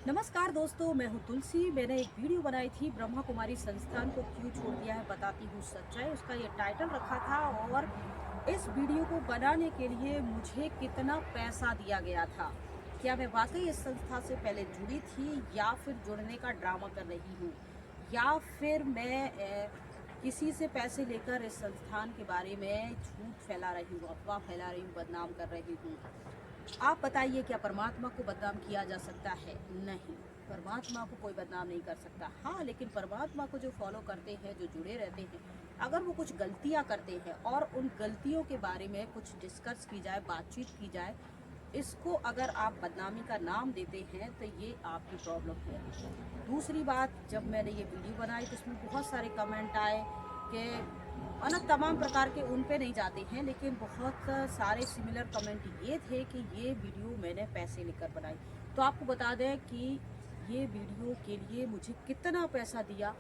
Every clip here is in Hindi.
नमस्कार दोस्तों, मैं हूँ तुलसी। मैंने एक वीडियो बनाई थी, ब्रह्मा कुमारी संस्थान को क्यों छोड़ दिया है, बताती हूँ सच्चाई। उसका ये टाइटल रखा था और इस वीडियो को बनाने के लिए मुझे कितना पैसा दिया गया था। क्या मैं वाकई इस संस्था से पहले जुड़ी थी या फिर जुड़ने का ड्रामा कर रही हूँ, या फिर मैं किसी से पैसे लेकर इस संस्थान के बारे में झूठ फैला रही हूँ, अफवाह फैला रही हूँ, बदनाम कर रही हूँ। आप बताइए, क्या परमात्मा को बदनाम किया जा सकता है? नहीं, परमात्मा को कोई बदनाम नहीं कर सकता। हाँ, लेकिन परमात्मा को जो फॉलो करते हैं, जो जुड़े रहते हैं, अगर वो कुछ गलतियां करते हैं और उन गलतियों के बारे में कुछ डिस्कस की जाए, बातचीत की जाए, इसको अगर आप बदनामी का नाम देते हैं तो ये आपकी प्रॉब्लम है। दूसरी बात, जब मैंने ये वीडियो बनाई तो इसमें बहुत सारे कमेंट आए कि तमाम प्रकार के, उन पे नहीं जाते हैं, लेकिन बहुत सारे सिमिलर कमेंट ये थे कि ये वीडियो मैंने पैसे लेकर बनाई। तो आपको बता दें कि ये वीडियो के लिए मुझे कितना पैसा दिया,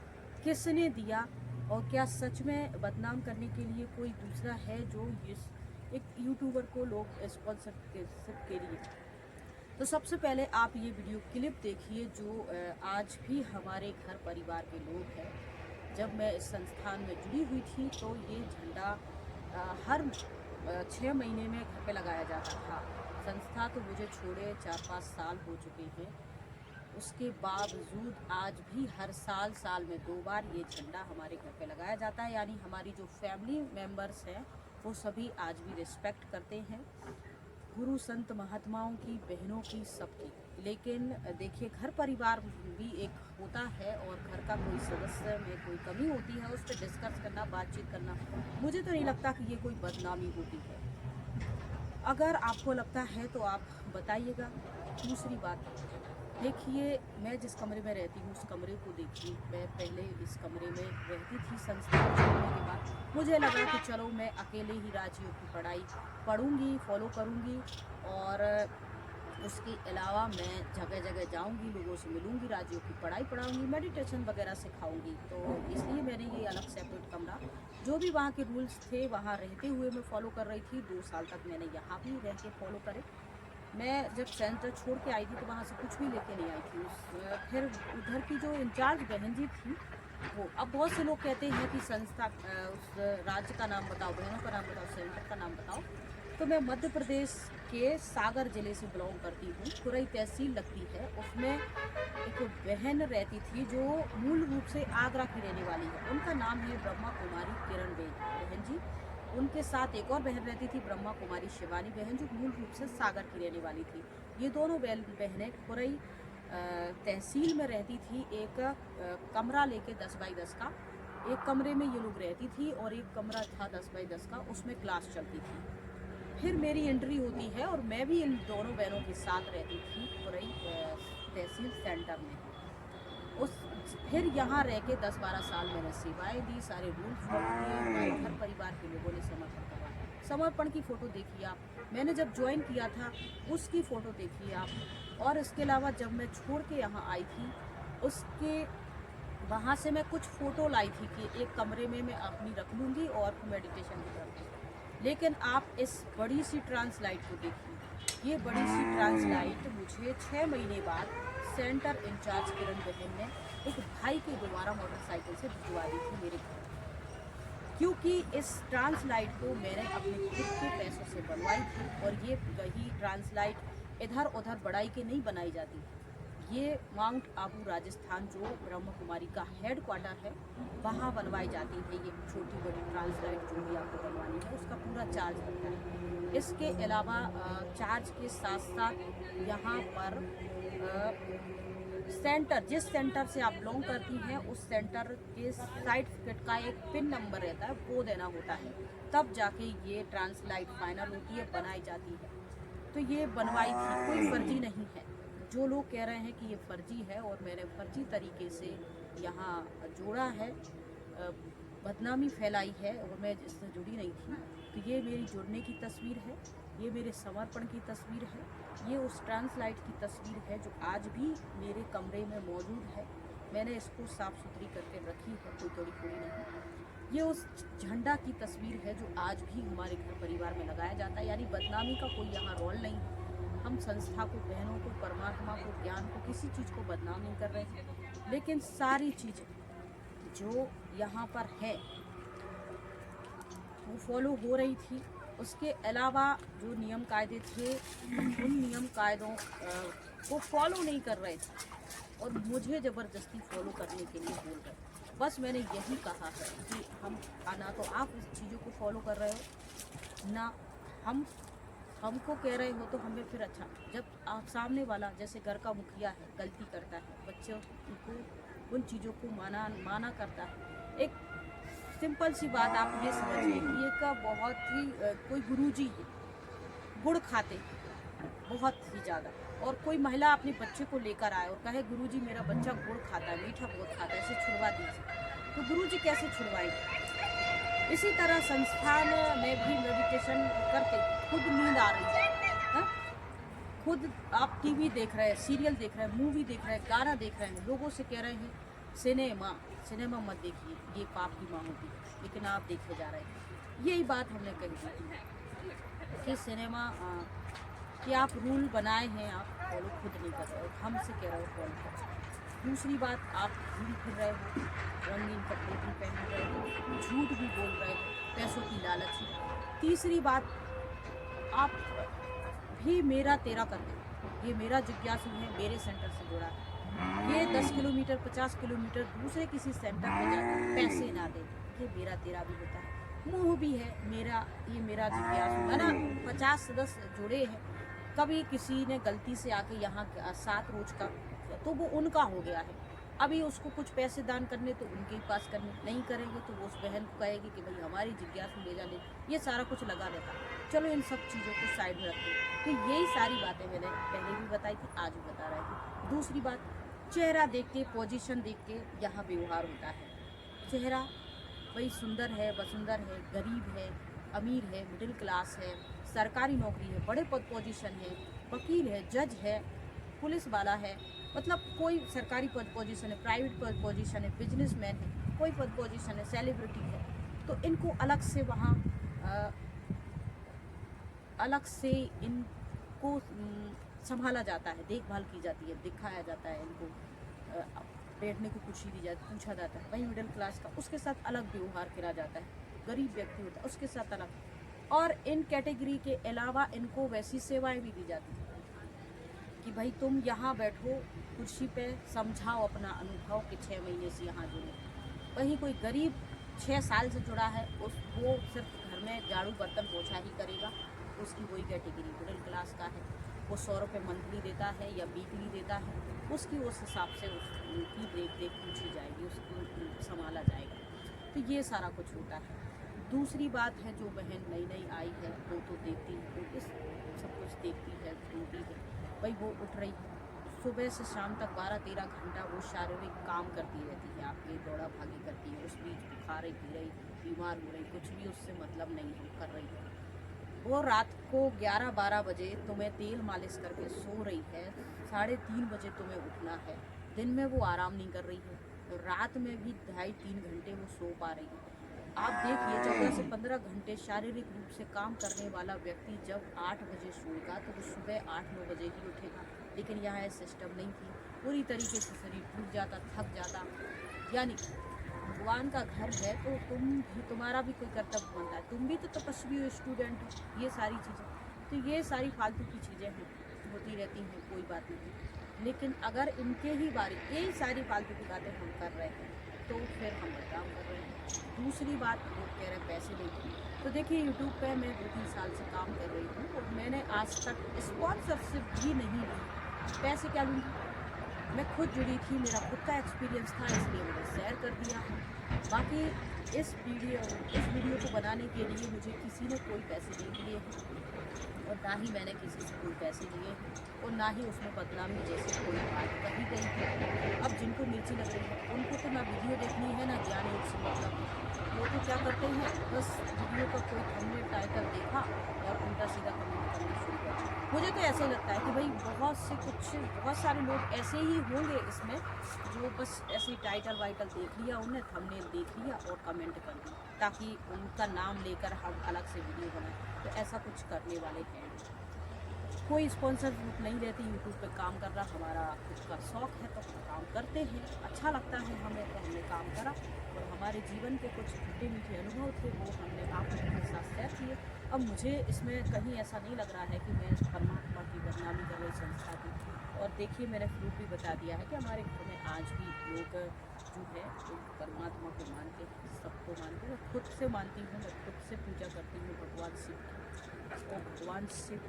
किसने दिया, और क्या सच में बदनाम करने के लिए कोई दूसरा है जो इस एक यूट्यूबर को लोग स्पॉन्सरशिप के लिए। तो सबसे पहले आप ये वीडियो क्लिप देखिए जो आज भी हमारे घर परिवार के लोग हैं। जब मैं इस संस्थान में जुड़ी हुई थी तो ये झंडा हर 6 महीने में घर पे लगाया जाता था। संस्था तो मुझे छोड़े 4-5 साल हो चुके हैं। उसके बावजूद आज भी हर साल में 2 बार ये झंडा हमारे घर पे लगाया जाता है। यानी हमारी जो फैमिली मेम्बर्स हैं वो सभी आज भी रिस्पेक्ट करते हैं, गुरु संत महात्माओं की, बहनों की, सबकी। लेकिन देखिए, घर परिवार भी एक होता है और घर का कोई सदस्य में कोई कमी होती है, उस पर डिस्कस करना, बातचीत करना, मुझे तो नहीं लगता कि ये कोई बदनामी होती है। अगर आपको लगता है तो आप बताइएगा। दूसरी बात, देखिए, मैं जिस कमरे में रहती हूँ उस कमरे को देखिए। मैं पहले इस कमरे में रहती थी, संस्थान छोड़ने के बाद मुझे लगा कि चलो मैं अकेले ही राजयोग की पढ़ाई पढ़ूंगी, फॉलो करूंगी, और उसके अलावा मैं जगह जगह जाऊंगी, लोगों से मिलूंगी, राजयोग की पढ़ाई पढ़ाऊंगी, मेडिटेशन वगैरह सिखाऊंगी। तो इसलिए मैंने ये अलग सेपरेट कमरा, जो भी वहाँ के रूल्स थे वहाँ रहते हुए मैं फॉलो कर रही थी। 2 साल तक मैंने यहाँ भी रह के फॉलो करे। मैं जब सेंटर छोड़ के आई थी तो वहाँ से कुछ भी लेके नहीं आई थी। फिर उधर की जो इंचार्ज बहन जी थी वो, अब बहुत से लोग कहते हैं कि संस्था, उस राज्य का नाम बताओ, बहनों का नाम बताओ, सेंटर का नाम बताओ। तो मैं मध्य प्रदेश के सागर जिले से बिलोंग करती हूँ। खुरई तहसील लगती है। उसमें एक बहन रहती थी जो मूल रूप से आगरा की रहने वाली है। उनका नाम है ब्रह्मा कुमारी किरण बहन जी। उनके साथ एक और बहन रहती थी, ब्रह्मा कुमारी शिवानी बहन, जो मूल रूप से सागर की रहने वाली थी। ये दोनों बहनें खुरई तहसील में रहती थी। एक कमरा लेके 10 बाई 10 का, एक कमरे में ये लोग रहती थी और एक कमरा था 10 बाई 10 का, उसमें क्लास चलती थी। फिर मेरी एंट्री होती है और मैं भी इन दोनों बहनों के साथ रहती थी खुरई तहसील सेंटर में। उस फिर यहाँ रह के 10-12 साल मैंने सेवाएं दी, सारे रूल्स फॉलो किए, हमारे घर परिवार के लोगों ने समर्थन करवाया। समर्पण की फ़ोटो देखिए आप, मैंने जब ज्वाइन किया था उसकी फ़ोटो देखिए आप। और इसके अलावा जब मैं छोड़ के यहाँ आई थी, उसके वहाँ से मैं कुछ फ़ोटो लाई थी कि एक कमरे में मैं अपनी रख लूँगी और मेडिटेशन भी करूँगी। लेकिन आप इस बड़ी सी ट्रांसलाइट को देखिए। ये बड़ी सी ट्रांसलाइट मुझे 6 महीने बाद सेंटर इंचार्ज किरण बहन ने एक भाई के द्वारा मोटरसाइकिल से भिजवा दी थी मेरे घर, क्योंकि इस ट्रांसलाइट को मैंने अपने खुद के पैसों से बनवाई थी। और ये वही ट्रांसलाइट इधर उधर बढ़ाई के नहीं बनाई जाती। ये माउंट आबू राजस्थान, जो ब्रह्म कुमारी का हेड क्वार्टर है, वहाँ बनवाई जाती है। ये छोटी बड़ी ट्रांसलाइट जो भी आपको बनवानी है उसका पूरा चार्ज लगता है। इसके अलावा चार्ज के साथ साथ यहाँ पर सेंटर, जिस सेंटर से आप बिलोंग करती हैं उस सेंटर के सर्टिफिकेट का एक पिन नंबर रहता है, वो देना होता है। तब जाके ये ट्रांसलाइट फाइनल होती है, बनाई जाती है। तो ये बनवाई थी, कोई फर्जी नहीं है। जो लोग कह रहे हैं कि ये फर्जी है और मैंने फर्जी तरीके से यहाँ जोड़ा है, बदनामी फैलाई है और मैं इससे जुड़ी नहीं थी, तो ये मेरी जुड़ने की तस्वीर है, ये मेरे समर्पण की तस्वीर है, ये उस ट्रांसलाइट की तस्वीर है जो आज भी मेरे कमरे में मौजूद है। मैंने इसको साफ़ सुथरी करके रखी है, कोई तोड़ी फोड़ी नहीं। ये उस झंडा की तस्वीर है जो आज भी हमारे घर परिवार में लगाया जाता है। यानी बदनामी का कोई यहाँ रोल नहीं है। हम संस्था को, बहनों को, परमात्मा को, ज्ञान को, किसी चीज़ को बदनाम नहीं कर रहे हैं, लेकिन सारी चीज़ें जो यहाँ पर है वो फॉलो हो रही थी। उसके अलावा जो नियम कायदे थे उन नियम कायदों को फॉलो नहीं कर रहे थे और मुझे ज़बरदस्ती फॉलो करने के लिए बोल रहे। बस मैंने यही कहा है कि ना तो आप इस चीज़ों को फॉलो कर रहे हो, ना हमको कह रहे हो, तो हमें फिर अच्छा, जब आप सामने वाला जैसे घर का मुखिया है गलती करता है, बच्चों को उन चीज़ों को माना करता है। एक सिंपल सी बात आप ये समझिए कि एक बहुत ही कोई गुरुजी है, गुड़ खाते हैं बहुत ही ज़्यादा, और कोई महिला अपने बच्चे को लेकर आए और कहे गुरुजी मेरा बच्चा गुड़ खाता है, मीठा बहुत खाता है, इसे छुड़वा दीजिए, तो गुरुजी कैसे छुड़वाएंगे? इसी तरह संस्थान में भी मेडिटेशन करते खुद नींद आ रही है, खुद आप टीवी देख रहे हैं, सीरियल देख रहे हैं, मूवी देख रहे हैं, गाना देख रहे हैं, लोगों से कह रहे हैं सिनेमा मत देखिए, ये पाप की माँ होती है, लेकिन आप देखे जा रहे हैं। यही बात हमने कही थी कि सिनेमा कि आप रूल बनाए हैं, आप फॉलो खुद नहीं कर रहे हो, हमसे कह रहे हो फॉलो करो। दूसरी बात, आप घूम फिर रहे हो, रंगीन कपड़े भी पहन रहे हो, झूठ भी बोल रहे हो, पैसों की लालच है। तीसरी बात, आप भी मेरा तेरा करते हो, ये मेरा जिज्ञासु है, मेरे सेंटर से जुड़ा है, ये 10 किलोमीटर 50 किलोमीटर दूसरे किसी सेंटर पे जाकर पैसे ना दे, ये मेरा तेरा भी होता है। मुँह भी है मेरा, ये मेरा जिज्ञासु है ना। 50 सदस्य जुड़े हैं, कभी किसी ने गलती से आके यहाँ 7 रोज का, तो वो उनका हो गया है, अभी उसको कुछ पैसे दान करने तो उनके ही पास करने, नहीं करेंगे तो वो उस बहन को कहेगी कि भाई हमारी जिज्ञासु ले जा ले, ये सारा कुछ लगा रहता। चलो इन सब चीज़ों को साइड में रखते हैं। तो यही सारी बातें मैंने पहले भी बताई थी, आज भी बता रही थी। दूसरी बात, चेहरा देख के, पोजीशन देख के यहाँ व्यवहार होता है। चेहरा भाई सुंदर है, वसुंदर है, गरीब है, अमीर है, मिडिल क्लास है, सरकारी नौकरी है, बड़े पद पोजीशन है, वकील है, जज है, पुलिस वाला है, मतलब कोई सरकारी पद पोजीशन है, प्राइवेट पद पोजीशन है, बिजनेसमैन है, कोई पद पोजीशन है, सेलिब्रिटी है, तो इनको अलग से वहाँ अलग से इनको संभाला जाता है, देखभाल की जाती है, दिखाया जाता है, इनको बैठने को कुर्सी दी जाती, पूछा जाता है। वहीं मिडिल क्लास का उसके साथ अलग व्यवहार करा जाता है, गरीब व्यक्ति होता है उसके साथ अलग, और इन कैटेगरी के अलावा इनको वैसी सेवाएं भी दी जाती हैं कि भाई तुम यहाँ बैठो कुर्सी पे, समझाओ अपना अनुभव कि 6 महीने से यहाँ जुड़े। वहीं कोई गरीब 6 साल से जुड़ा है, वो सिर्फ घर में झाड़ू बर्तन पोछा ही करेगा, उसकी वही कैटेगरी मिडिल क्लास का है, वो 100 रुपये मंथली देता है या वीकली देता है, उसकी उस हिसाब से उसकी देख पूछी जाएगी, उसको संभाला जाएगा। तो ये सारा कुछ होता है। दूसरी बात है, जो बहन नई नई आई है वो तो देखती है, वो इस सब कुछ देखती है, सुनती है, भाई वो उठ रही है सुबह से शाम तक 12-13 घंटा वो शारीरिक काम करती रहती है, आपकी दौड़ा भागी करती है, उस बीच बुखार पी रही, बीमार हो रही, कुछ भी उससे मतलब नहीं है, कर रही है। वो रात को 11-12 बजे तुम्हें तेल मालिश करके सो रही है, 3:30 बजे तुम्हें उठना है, दिन में वो आराम नहीं कर रही है, तो रात में भी 2.5-3 घंटे वो सो पा रही है। आप देखिए 14 से 15 घंटे शारीरिक रूप से काम करने वाला व्यक्ति जब 8 बजे सोएगा तो वो सुबह 8-9 बजे ही उठेगा, लेकिन यहाँ ये सिस्टम नहीं थी, पूरी तरीके से शरीर टूट जाता, थक जाता। यानी भगवान का घर है तो तुम्हारा भी कोई कर्तव्य बनता है, तुम भी तो तपस्वी हो, स्टूडेंट हो, ये सारी चीज़ें, तो ये सारी फालतू की चीज़ें होती रहती हैं, कोई बात नहीं। लेकिन अगर इनके ही बारे यही सारी फालतू की बातें हम कर रहे हैं तो फिर हम बदनाम कर रहे हैं। दूसरी बात, लोग कह रहे हैं पैसे देंगे, तो देखिए यूट्यूब पे मैं 2-3 साल से काम कर रही हूँ और मैंने आज तक स्पॉन्सरशिप भी नहीं ली। पैसे क्या लूँगी, मैं खुद जुड़ी थी, मेरा खुद का एक्सपीरियंस था, इसलिए मैंने शेयर कर दिया। बाकी इस वीडियो को बनाने के लिए मुझे किसी ने कोई पैसे नहीं दिए हैं और ना ही मैंने किसी से कोई पैसे लिए हैं और ना ही उसमें बदनामी जैसी कोई बात कही गई है। अब जिनको मिर्ची लग रही है उनको तो ना वीडियो देखनी है, ना ज्ञान योग से मतलब है, वो तो क्या करते हैं, बस वीडियो का कोई थंबनेल टाइटल देखा और उल्टा सीधा कमेंट करना शुरू कर दिया। मुझे तो ऐसा ही लगता है कि भाई बहुत सारे लोग ऐसे ही होंगे इसमें, जो बस ऐसे टाइटल वाइटल देख लिया, उन्हें थंबनेल देख लिया और कमेंट कर दिया ताकि उनका नाम लेकर हम अलग से वीडियो बनाएं, तो ऐसा कुछ करने वाले हैं। कोई स्पॉन्सरशिप नहीं लेती, यूट्यूब पे काम करना हमारा खुद का शौक़ है तो हम काम करते हैं, अच्छा लगता है हमें तो हमने काम करा और हमारे जीवन के कुछ खट्टे मीठे अनुभव थे वो हमने आप लोगों के साथ शेयर किए। अब मुझे इसमें कहीं ऐसा नहीं लग रहा है कि मैं परमात्मा की बदनामी कर रही संस्था की। और देखिए मैंने प्रूफ भी बता दिया है कि हमारे घर में आज भी लोग जो है वो परमात्मा को मानते हैं, सबको मानते हैं। मैं खुद से मानती हूँ, मैं खुद से पूजा करती हूँ भगवान शिव की। और भगवान शिव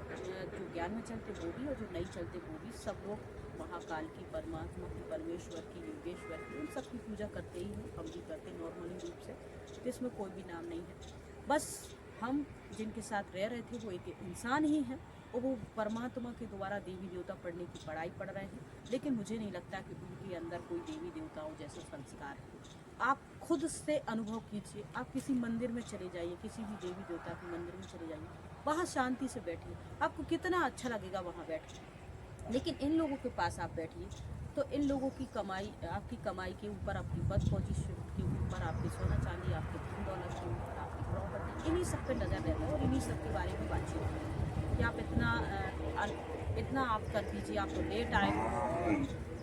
जो ज्ञान में चलते वो भी और जो नहीं चलते वो भी, सब लोग महाकाल की, परमात्मा की, परमेश्वर की, योगेश्वर की, उन सब की पूजा करते ही हैं। हम भी करते हैं नॉर्मली रूप से, तो इसमें कोई भी नाम नहीं है। बस हम जिनके साथ रह रहे थे वो एक इंसान ही हैं और वो परमात्मा के द्वारा देवी देवता पढ़ने की पढ़ाई पढ़ रहे हैं, लेकिन मुझे नहीं लगता कि उनके अंदर कोई देवी देवताओं जैसे संस्कार है। आप खुद से अनुभव कीजिए, आप किसी मंदिर में चले जाइए, किसी भी देवी देवता के मंदिर में चले जाइए, वहाँ शांति से बैठिए, आपको कितना अच्छा लगेगा वहाँ बैठ के। लेकिन इन लोगों के पास आप बैठिए तो इन लोगों की कमाई, आपकी कमाई के ऊपर, आपकी पद पोजीशन के ऊपर, आपके सोना चांदी, आपके धन दौलत के ऊपर, आपकी प्रॉपर्टी, इन्हीं सब पे नज़र रहता है और इन्हीं सब के बारे में बातचीत होती है कि आप इतना आप कर दीजिए। आप तो लेट आए हो,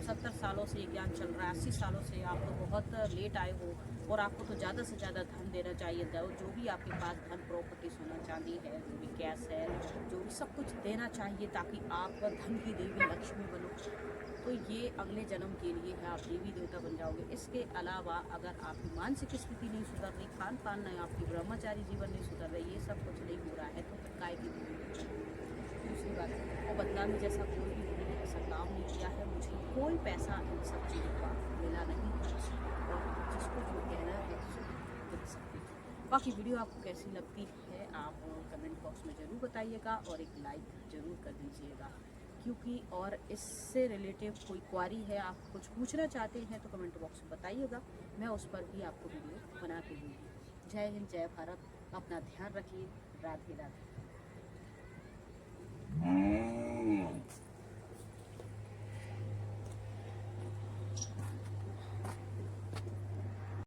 70 सालों से ये ज्ञान चल रहा है, 80 सालों से आप तो बहुत लेट आए हो और आपको तो ज़्यादा से ज़्यादा धन देना चाहिए था। और जो भी आपके पास धन, प्रॉपर्टी, सोना चांदी है, जो भी कैश है, जो भी सब कुछ देना चाहिए ताकि आप धन की देवी लक्ष्मी बनो। तो ये अगले जन्म के लिए है, आप देवी देवता बन जाओगे। इसके अलावा अगर आपकी मानसिक स्थिति नहीं सुधर रही, खान पान नहीं, आपकी ब्रह्मचारी जीवन नहीं सुधर रही, ये सब कुछ नहीं हो रहा है तो फिर काय की दूसरी बात है। और बदनामी जैसा कोई भी उन्होंने ऐसा काम नहीं किया है, मुझे कोई पैसा इन सब चीज़ों का मिला नहीं है और जिसको जो कहना है कह सकती हूँ। बाकी वीडियो आपको कैसी लगती है आप कमेंट बॉक्स में ज़रूर बताइएगा और एक लाइक ज़रूर कर दीजिएगा, क्योंकि और इससे रिलेटिव कोई क्वारी है, आप कुछ पूछना चाहते हैं तो कमेंट बॉक्स में बताइएगा, मैं उस पर भी आपको वीडियो बना के दूँगी। जय हिंद, जय भारत, अपना ध्यान रखिए, राधे राधे।